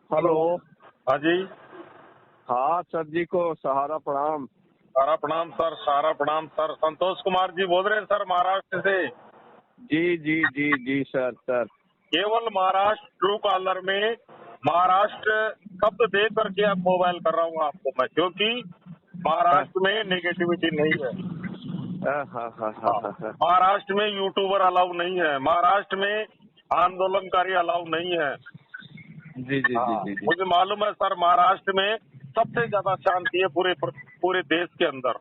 Hello. हाँ जी। हाँ sir जी को सहारा प्रणाम। सारा प्रणाम सर, सारा प्रणाम सर। संतोष कुमार जी बोल रहे हैं सर, महाराष्ट्र से। जी जी जी जी सर सर। केवल महाराष्ट्र ट्रू कॉलर में महाराष्ट्र शब्द दे करके अब मोबाइल कर रहा हूँ आपको मैं, क्योंकि महाराष्ट्र में नेगेटिविटी नहीं है। हाँ हाँ हाँ हाँ हाँ, हाँ हाँ। महाराष्ट्र में यूट्यूबर अलाउ नहीं है, महाराष्ट्र में आंदोलनकारी अलाउ नहीं है। जी जी जी हाँ, जी जी मुझे मालूम है सर, महाराष्ट्र में सबसे ज्यादा शांति है पूरे देश के अंदर।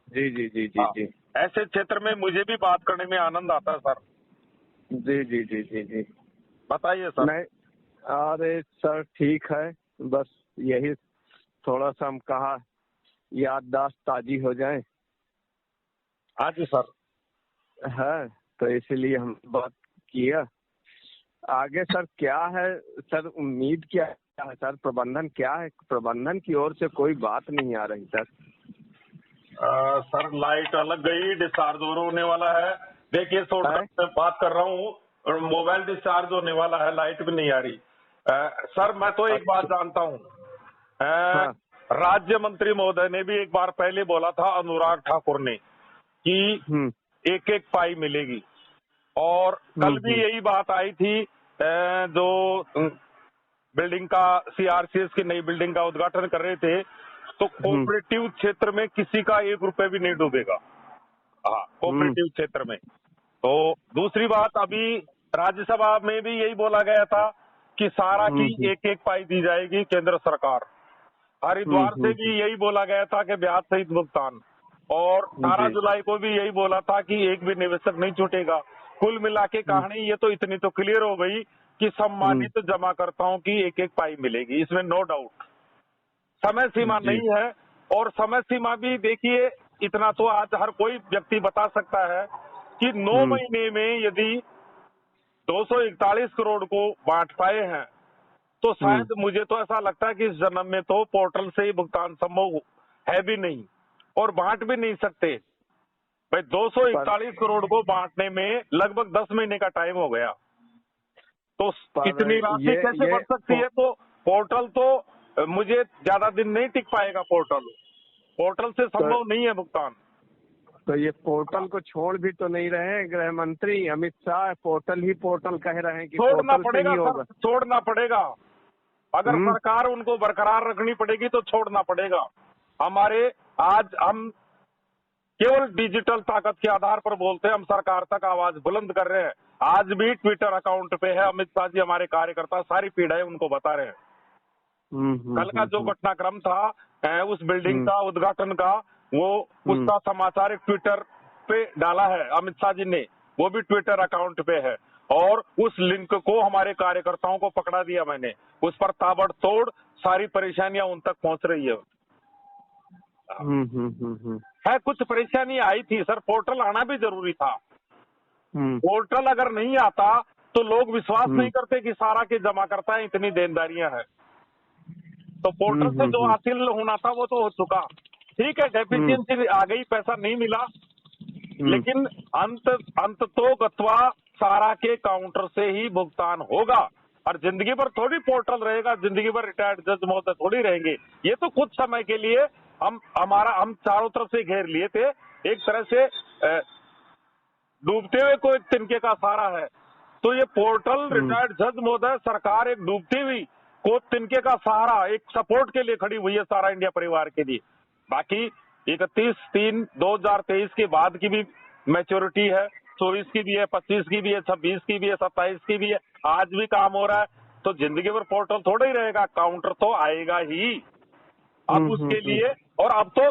जी जी जी जी हाँ, जी ऐसे क्षेत्र में मुझे भी बात करने में आनंद आता है सर। जी जी जी जी जी। बताइए सर। नहीं, अरे सर ठीक है, बस यही थोड़ा सा हम कहा याददाश्त ताजी हो जाए। हाँ जी सर। है तो इसीलिए हम बात किया। आगे सर क्या है सर, उम्मीद क्या है सर, प्रबंधन क्या है? प्रबंधन की ओर से कोई बात नहीं आ रही सर। सर लाइट अलग गई, डिस्चार्ज और होने वाला है। देखिए शॉर्टकट में बात कर रहा हूँ और मोबाइल डिस्चार्ज होने वाला है, लाइट भी नहीं आ रही। सर मैं तो एक बात अच्छा। जानता हूँ। हाँ। राज्य मंत्री महोदय ने भी एक बार पहले बोला था, अनुराग ठाकुर ने, कि हम्म एक एक पाई मिलेगी। और कल भी हम्म। यही बात आई थी। जो बिल्डिंग का, सीआरसीएस की नई बिल्डिंग का उद्घाटन कर रहे थे, तो हम्म कोऑपरेटिव क्षेत्र में किसी का 1 रुपए भी नहीं डूबेगा। हाँ, हम्म कोऑपरेटिव क्षेत्र में। तो दूसरी बात, अभी राज्यसभा में भी यही बोला गया था कि सारा की हम्म एक एक पाई दी जाएगी केंद्र सरकार। हरिद्वार से भी यही बोला गया था कि ब्याज सहित भुगतान। और 18 जी। जुलाई को भी यही बोला था कि एक भी निवेशक नहीं छूटेगा। कुल मिला के कहानी ये तो इतनी तो क्लियर हो गई कि सम्मानित जमाकर्ताओं की एक एक पाई मिलेगी, इसमें नो डाउट। समय सीमा जी। नहीं है। और समय सीमा भी देखिए, इतना तो आज हर कोई व्यक्ति बता सकता है कि 9 हम्म महीने में यदि 241 करोड़ को बांट पाए हैं, तो हम्म। शायद मुझे तो ऐसा लगता है कि इस जन्म में तो पोर्टल से ही भुगतान संभव है भी नहीं और बांट भी नहीं सकते। भाई पर 241 करोड़ को बांटने में लगभग 10 महीने का टाइम हो गया, तो पर इतनी राशि कैसे ये बढ़ सकती है? तो पोर्टल तो मुझे ज्यादा दिन नहीं टिक पाएगा। पोर्टल से तो, संभव नहीं है भुगतान। तो ये पोर्टल को छोड़ भी तो नहीं रहे हैं गृह मंत्री अमित शाह? पोर्टल ही पोर्टल कह रहे हैं कि छोड़ना पोर्टल से ही पड़ेगा सर, होगा। छोड़ना पड़ेगा। अगर हम्म सरकार उनको बरकरार रखनी पड़ेगी तो छोड़ना पड़ेगा। हमारे आज हम केवल डिजिटल ताकत के आधार पर बोलते हैं, हम सरकार तक आवाज बुलंद कर रहे हैं। आज भी ट्विटर अकाउंट पे है अमित शाह जी, हमारे कार्यकर्ता सारी पीड़ाएं उनको बता रहे हैं। कल का जो घटनाक्रम था, उस बिल्डिंग हम्म का उद्घाटन का, वो हम्म उसका समाचार एक ट्विटर पे डाला है अमित शाह जी ने, वो भी ट्विटर अकाउंट पे है। और उस लिंक को हमारे कार्यकर्ताओं को पकड़ा दिया मैंने, उस पर ताबड़तोड़ सारी परेशानियां उन तक पहुंच रही है। है कुछ परेशानी आई थी सर, पोर्टल आना भी जरूरी था। पोर्टल अगर नहीं आता तो लोग विश्वास नहीं करते कि सारा के जमा करता है, इतनी देनदारियां हैं। तो पोर्टल से जो हासिल होना था वो तो हो चुका। ठीक है, डेफिशिएंसी आ गई, पैसा नहीं मिला, लेकिन अंत तो गत्वा सारा के काउंटर से ही भुगतान होगा। और जिंदगी भर थोड़ी पोर्टल रहेगा, जिंदगी भर रिटायर्ड जज महोदय थोड़ी रहेंगे। ये तो कुछ समय के लिए हम चारों तरफ से घेर लिए थे। एक तरह से डूबते हुए को एक तिनके का सहारा है। तो ये पोर्टल, रिटायर्ड जज महोदय, सरकार एक डूबती हुई को तिनके का सहारा, एक सपोर्ट के लिए खड़ी हुई है सारा इंडिया परिवार के लिए। बाकी 31/3/2023 के बाद की भी मैच्योरिटी है, 24 की भी है, 25 की भी है, 26 की भी है, 27 की भी है। आज भी काम हो रहा है, तो जिंदगी भर पोर्टल थोड़ा ही रहेगा, काउंटर तो आएगा ही। अब उसके लिए, और अब तो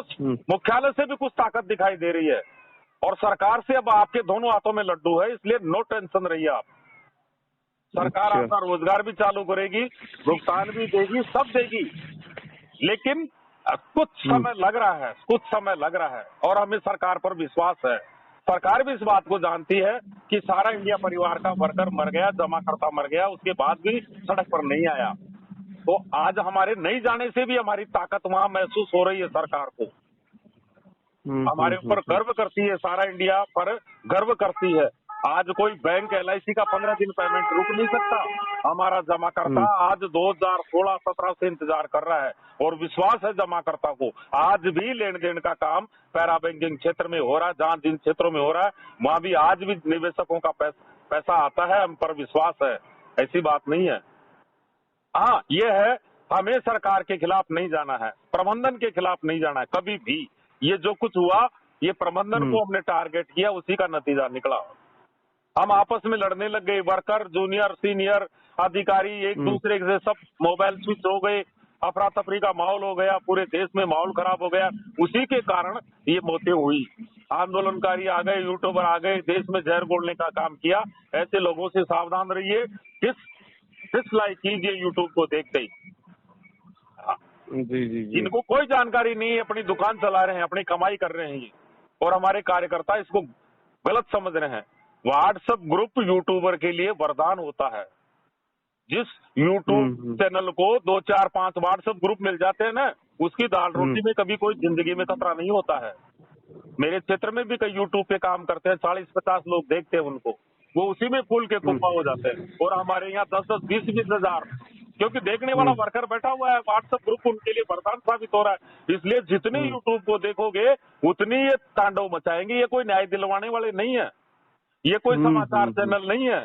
मुख्यालय से भी कुछ ताकत दिखाई दे रही है, और सरकार से अब आपके दोनों हाथों में लड्डू है, इसलिए नो टेंशन रहिए आप। सरकार आपका रोजगार भी चालू करेगी, भुगतान भी देगी, सब देगी। लेकिन कुछ समय लग रहा है, कुछ समय लग रहा है, और हमें सरकार पर विश्वास है। सरकार भी इस बात को जानती है कि सारा इंडिया परिवार का वर्कर मर गया, जमाकर्ता मर गया, उसके बाद भी सड़क पर नहीं आया। तो आज हमारे नहीं जाने से भी हमारी ताकत वहां महसूस हो रही है। सरकार को हमारे ऊपर गर्व करती है, सारा इंडिया पर गर्व करती है। आज कोई बैंक LIC का 15 दिन पेमेंट रुक नहीं सकता। हमारा जमाकर्ता आज 2016-17 से इंतजार कर रहा है और विश्वास है जमाकर्ता को आज भी लेन देन का काम पैरा बैंकिंग क्षेत्र में हो रहा है। जहाँ जिन क्षेत्रों में हो रहा है वहाँ भी आज भी निवेशकों का पैसा आता है, हम पर विश्वास है, ऐसी बात नहीं है। हाँ, ये है, हमें सरकार के खिलाफ नहीं जाना है, प्रबंधन के खिलाफ नहीं जाना है कभी भी। ये जो कुछ हुआ ये प्रबंधन को हमने टारगेट किया, उसी का नतीजा निकला। हम आपस में लड़ने लग गए, वर्कर, जूनियर, सीनियर अधिकारी एक दूसरे से सब मोबाइल स्विच हो गए, अफरा तफरी का माहौल हो गया, पूरे देश में माहौल खराब हो गया। उसी के कारण ये मौतें हुई। आंदोलनकारी आ गए, यूट्यूबर आ गए, देश में जहर घोलने का काम किया। ऐसे लोगों से सावधान रहिए। डिसलाइक कीजिए यूट्यूब को देखते ही। जी। जिनको कोई जानकारी नहीं है, अपनी दुकान चला रहे हैं, अपनी कमाई कर रहे हैं ये, और हमारे कार्यकर्ता इसको गलत समझ रहे हैं। व्हाट्सएप ग्रुप यूट्यूबर के लिए वरदान होता है। जिस यूट्यूब चैनल को 2, 4, 5 व्हाट्सएप ग्रुप मिल जाते हैं ना, उसकी दाल रोटी में कभी कोई जिंदगी में खतरा नहीं होता है। मेरे क्षेत्र में भी कई यूट्यूब पे काम करते हैं, 40-50 लोग देखते हैं उनको, वो उसी में फूल के कुप्पा हो जाते हैं। और हमारे यहाँ 10-10, 20-20 हजार, क्योंकि देखने वाला वर्कर बैठा हुआ है। व्हाट्सएप ग्रुप उनके लिए वरदान साबित हो रहा है। इसलिए जितने यूट्यूब को देखोगे उतनी ये तांडव मचाएंगे। ये कोई न्याय दिलवाने वाले नहीं है, ये कोई समाचार चैनल नहीं है।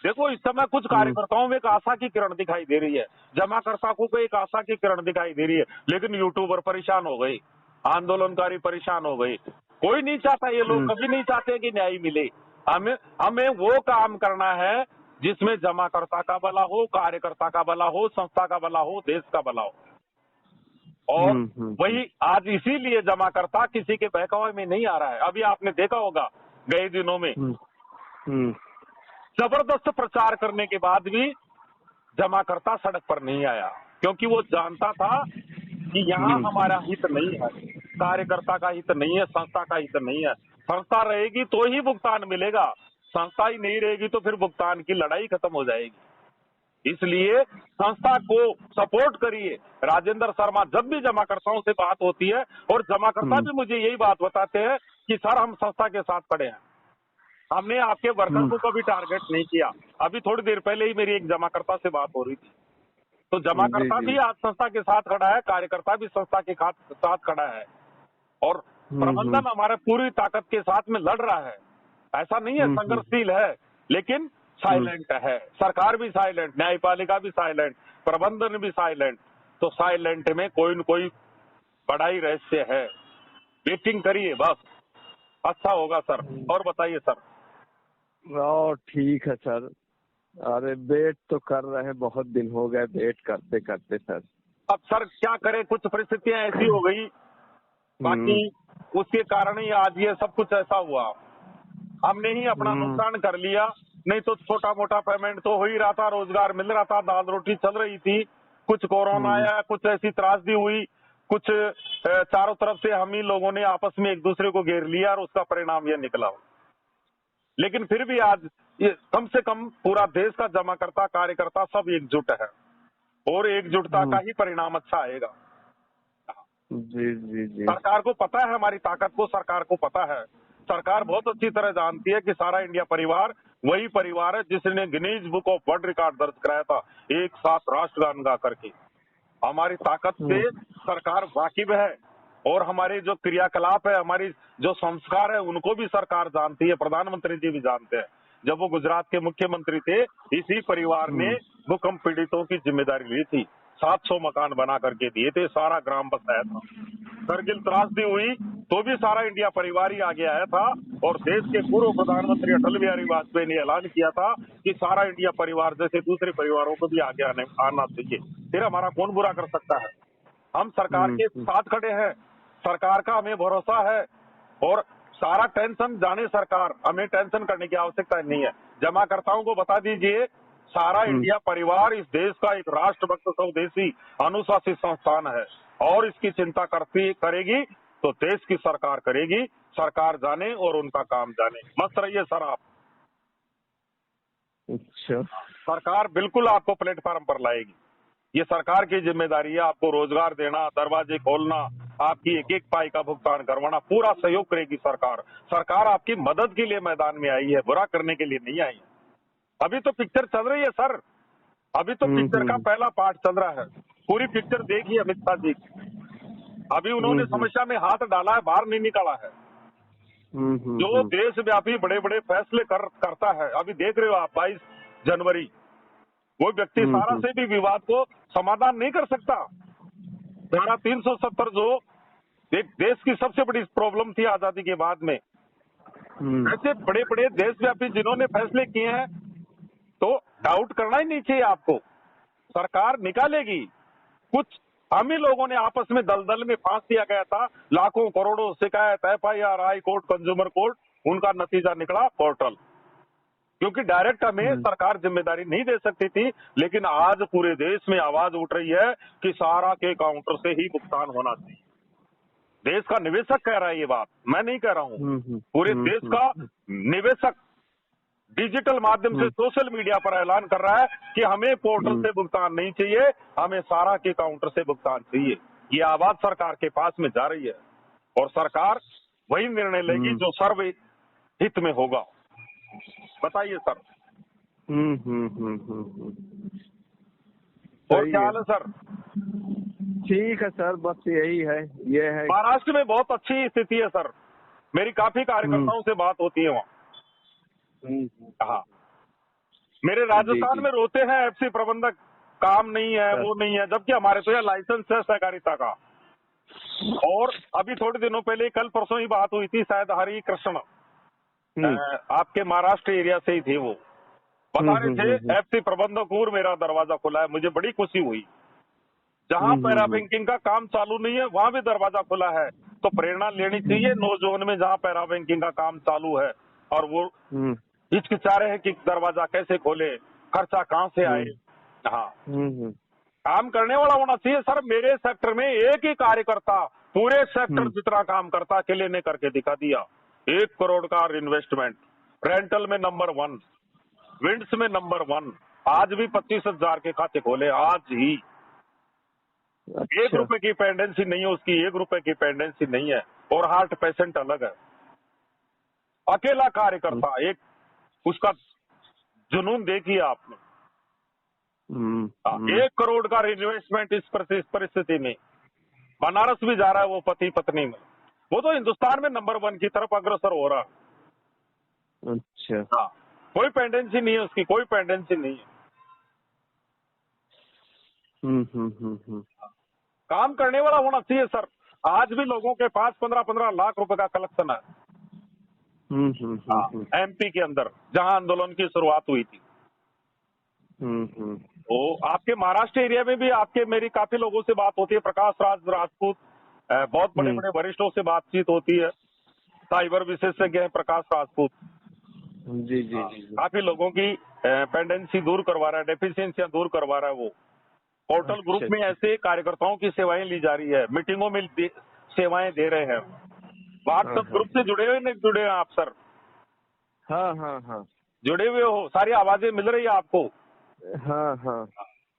देखो, इस समय कुछ कार्यकर्ताओं में एक आशा की किरण दिखाई दे रही है, जमाकर्ता को एक आशा की किरण दिखाई दे रही है, लेकिन यूट्यूबर परेशान हो गई, आंदोलनकारी परेशान हो गई। कोई नहीं चाहता, ये लोग कभी नहीं चाहते कि न्याय मिले। हमें वो काम करना है जिसमें जमाकर्ता का भला हो, कार्यकर्ता का भला हो, संस्था का भला हो, देश का भला हो। और वही आज इसीलिए जमाकर्ता किसी के बहकावे में नहीं आ रहा है। अभी आपने देखा होगा गए दिनों में जबरदस्त प्रचार करने के बाद भी जमाकर्ता सड़क पर नहीं आया, क्योंकि वो जानता था कि यहाँ हमारा हित नहीं है, कार्यकर्ता का हित नहीं है, संस्था का हित नहीं है। संस्था रहेगी तो ही भुगतान मिलेगा, संस्था ही नहीं रहेगी तो फिर भुगतान की लड़ाई खत्म हो जाएगी। इसलिए संस्था को सपोर्ट करिए। राजेंद्र शर्मा जब भी जमाकर्ताओं से बात होती है, और जमाकर्ता भी मुझे यही बात बताते हैं कि सर हम संस्था के साथ खड़े हैं, हमने आपके वर्कर को कभी टारगेट नहीं किया। अभी थोड़ी देर पहले ही मेरी एक जमाकर्ता से बात हो रही थी, तो जमाकर्ता भी आज संस्था के साथ खड़ा है, कार्यकर्ता भी संस्था के साथ खड़ा है, और प्रबंधन हमारे पूरी ताकत के साथ में लड़ रहा है। ऐसा नहीं है, संघर्षशील है, लेकिन साइलेंट है। सरकार भी साइलेंट, न्यायपालिका भी साइलेंट, प्रबंधन भी साइलेंट। तो साइलेंट में कोई न कोई बड़ा ही रहस्य है। वेटिंग करिए, बस अच्छा होगा सर। और बताइए सर। और ठीक है सर। अरे वेट तो कर रहे हैं, बहुत दिन हो गए वेट करते करते सर। अब सर क्या करें, कुछ परिस्थितियां ऐसी हो गई, बाकी उसके कारण ही आज ये सब कुछ ऐसा हुआ। हमने ही अपना नुकसान कर लिया, नहीं तो छोटा मोटा पेमेंट तो हो ही रहा था, रोजगार मिल रहा था, दाल रोटी चल रही थी। कुछ कोरोना आया, कुछ ऐसी त्रासदी हुई, कुछ चारों तरफ से हम ही लोगों ने आपस में एक दूसरे को घेर लिया, और उसका परिणाम यह निकला। लेकिन फिर भी आज ये कम से कम पूरा देश का जमाकर्ता, कार्यकर्ता सब एकजुट है, और एकजुटता का ही परिणाम अच्छा आएगा। जी। सरकार को पता है हमारी ताकत को, सरकार को पता है। सरकार बहुत अच्छी तरह जानती है कि सारा इंडिया परिवार वही परिवार है जिसने Guinness book of world record दर्ज कराया था एक साथ राष्ट्रगान गा करके। हमारी ताकत से सरकार वाकिफ है, और हमारे जो क्रियाकलाप है, हमारी जो संस्कार है, उनको भी सरकार जानती है, प्रधानमंत्री जी भी जानते हैं। जब वो गुजरात के मुख्यमंत्री थे, इसी परिवार ने भूकंप पीड़ितों की जिम्मेदारी ली थी, 700 मकान बना करके दिए थे, सारा ग्राम बसाया था। करगिल त्रासदी हुई तो भी सारा इंडिया परिवार ही आगे आया था, और देश के पूर्व प्रधानमंत्री अटल बिहारी वाजपेयी ने ऐलान किया था कि सारा इंडिया परिवार जैसे दूसरे परिवारों को भी आगे आना चाहिए। फिर हमारा कौन बुरा कर सकता है। हम सरकार के साथ खड़े हैं, सरकार का हमें भरोसा है, और सारा टेंशन जाने सरकार, हमें टेंशन करने की आवश्यकता नहीं है। जमाकर्ताओं को बता दीजिए, सारा इंडिया परिवार इस देश का एक राष्ट्रभक्त स्वदेशी अनुशासित संस्थान है, और इसकी चिंता करेगी तो देश की सरकार करेगी। सरकार जाने और उनका काम जाने। मस्त रहिए सर आप। अच्छा, सरकार बिल्कुल आपको प्लेटफॉर्म पर लाएगी। ये सरकार की जिम्मेदारी है, आपको रोजगार देना, दरवाजे खोलना, आपकी एक एक पाई का भुगतान करवाना, पूरा सहयोग करेगी सरकार। सरकार आपकी मदद के लिए मैदान में आई है, बुरा करने के लिए नहीं आई है। अभी तो पिक्चर चल रही है सर, अभी तो पिक्चर का पहला पार्ट चल रहा है। पूरी पिक्चर देखिए अमित शाह जी, अभी उन्होंने समस्या में हाथ डाला है, बाहर नहीं निकाला है। जो देशव्यापी बड़े बड़े फैसले करता है, अभी देख रहे हो आप 22 जनवरी, वो व्यक्ति सारा से भी विवाद को समाधान नहीं कर सकता। धारा 370 जो एक देश की सबसे बड़ी प्रॉब्लम थी आजादी के बाद में, ऐसे बड़े बड़े देशव्यापी जिन्होंने फैसले किए हैं, तो डाउट करना ही नहीं चाहिए आपको। सरकार निकालेगी। कुछ हम ही लोगों ने आपस में दलदल में फांस दिया गया था, लाखों करोड़ों शिकायत, FIR, high court, consumer court, उनका नतीजा निकला पोर्टल। क्योंकि डायरेक्ट हमें सरकार जिम्मेदारी नहीं दे सकती थी, लेकिन आज पूरे देश में आवाज उठ रही है कि सारा के काउंटर से ही भुगतान होना चाहिए। देश का निवेशक कह रहा है ये बात, मैं नहीं कह रहा हूँ। पूरे देश का निवेशक डिजिटल माध्यम से सोशल मीडिया पर ऐलान कर रहा है कि हमें पोर्टल से भुगतान नहीं चाहिए, हमें सारा के काउंटर से भुगतान चाहिए। ये आवाज सरकार के पास में जा रही है और सरकार वही निर्णय लेगी जो सर्व हित में होगा। बताइए सर। और क्या हाल है सर? ठीक है सर, बस यही है। ये है महाराष्ट्र में बहुत अच्छी स्थिति है सर, मेरी काफी कार्यकर्ताओं से बात होती है वहाँ। हाँ, मेरे राजस्थान में रोते हैं FC प्रबंधक, काम नहीं है, वो नहीं है, जबकि हमारे तो यहाँ लाइसेंस है सहकारिता का। और अभी थोड़े दिनों पहले, कल परसों ही बात हुई थी, शायद हरि कृष्ण आपके महाराष्ट्र एरिया से ही थे, वो बता रहे थे FC प्रबंधक और मेरा दरवाजा खुला है। मुझे बड़ी खुशी हुई। जहाँ पैरा बैंकिंग का काम चालू नहीं है वहाँ भी दरवाजा खुला है, तो प्रेरणा लेनी चाहिए नो जोन में जहाँ पैरा बैंकिंग का काम चालू है, और वो हिचकिचा रहे हैं कि दरवाजा कैसे खोले, खर्चा कहाँ से आए। हाँ, काम करने वाला होना चाहिए सर। मेरे सेक्टर में एक ही कार्यकर्ता पूरे सेक्टर जितना काम करता अकेले ने करके दिखा दिया। 1 करोड़ का इन्वेस्टमेंट, रेंटल में नंबर 1, विंड्स में नंबर 1, आज भी 25,000 के खाते खोले आज ही। अच्छा। 1 रुपए की पेंडेंसी नहीं है उसकी, 1 रुपए की पेंडेंसी नहीं है, और हार्ट पेशेंट अलग है। अकेला कार्यकर्ता, एक उसका जुनून देखिए आपने। 1 करोड़ का इन्वेस्टमेंट इस परिस्थिति में, बनारस भी जा रहा है वो पति पत्नी में, वो तो हिंदुस्तान में नंबर 1 की तरफ अग्रसर हो रहा है। अच्छा। हाँ, कोई पेंडेंसी नहीं है उसकी, कोई पेंडेंसी नहीं है। काम करने वाला होना चाहिए सर। आज भी लोगों के पास 15-15 लाख रुपए का कलेक्शन है। MP के अंदर जहां आंदोलन की शुरुआत हुई थी। तो आपके महाराष्ट्र एरिया में भी आपके मेरी काफी लोगों से बात होती है। प्रकाश राज राजपूत, बहुत बड़े बड़े वरिष्ठों से बातचीत होती है। साइबर विशेषज्ञ है प्रकाश राजपूत। जी जी जी। काफी लोगों की पेंडेंसी दूर करवा रहा है, डेफिशिएंसियां दूर करवा रहा है वो। पोर्टल ग्रुप में ऐसे कार्यकर्ताओं की सेवाएं ली जा रही है, मीटिंगों में सेवाएं दे रहे हैं। व्हाट्सएप ग्रुप से जुड़े हुए नहीं जुड़े हैं आप सर? हाँ, जुड़े हुए हो, सारी आवाजें मिल रही है आपको? हाँ।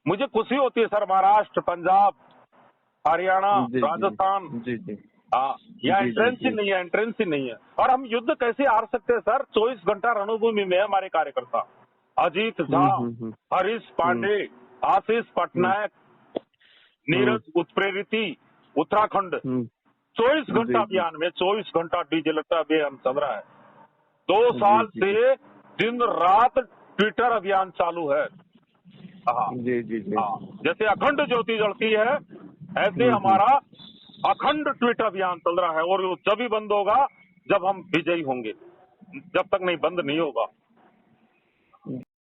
मुझे खुशी होती है सर, महाराष्ट्र, पंजाब, हरियाणा, राजस्थान, हाँ, यहाँ एंट्रेंस ही नहीं है। और हम युद्ध कैसे हार सकते हैं सर? 24 घंटा रणभूमि में है हमारे कार्यकर्ता। अजीत झा, हरीश पांडे, आशीष पटनायक, नीरज उत्प्रेरिती, उत्तराखंड, 24 घंटा अभियान में, 24 घंटा डीजल अभियान चल रहा है। 2 साल से दिन रात ट्विटर अभियान चालू है। हाँ जी। जैसे अखंड ज्योति जलती है, ऐसे हमारा अखंड ट्विटर अभियान चल रहा है, और वो जब ही बंद होगा जब हम विजयी होंगे, जब तक नहीं बंद नहीं होगा।